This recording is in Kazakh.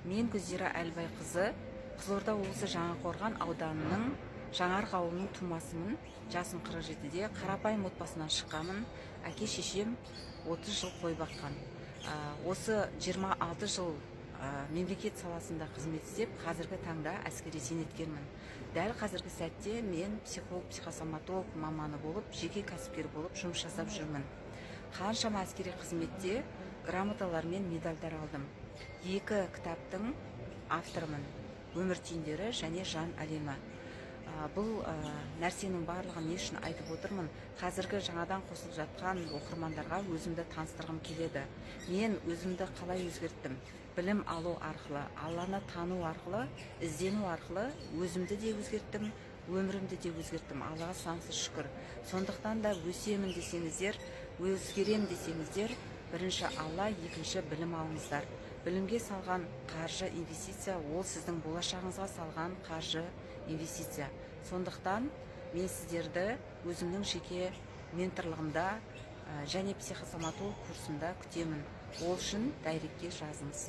Мен Гүлзира Әлбайқызы, Қызылорда облысы Жаңақорған ауданының Жаңарық ауылының тумасымын. Жасым 47-де, қарапайым отбасынан шыққанмын. Әке шешем 30 жыл қой баққан. Осы 26 жыл мемлекет саласында қызмет істеп, қазіргі таңда әскери зейнеткермін. Дәл қазіргі сәтте мен психолог, психосоматолог маманы болып, жеке кәсіпкер болып жұмыс жасап жүрмін. Қаншама әскери қызметте грамоталар мен медальдар алдым. 2 кітаптың авторымын. Өмір түйіндері және жан әлемі. Бұл нәрсенің барлығын не үшін айтып отырмын? Қазіргі жаңадан қосылып жатқан оқырмандарға өзімді таныстырғым келеді. Мен өзімді қалай өзгерттім? Білім алу арқылы, Алланы тану арқылы, іздену арқылы өзімді де өзгерттім, өмірімді де өзгерттім. Аллаға сансыз шүкір. Сондықтан да өсемін десеңіздер, өзгерем десеңіздер, бірінші Алла, екінші білім алыңыздар. Білімге салған қаржы инвестиция, ол сіздің болашағыңызға салған қаржы инвестиция. Сондықтан мен сіздерді өзімнің жеке менторлығымда және психосоматолог курсында күтемін. Ол үшін дайректке жазыңыз.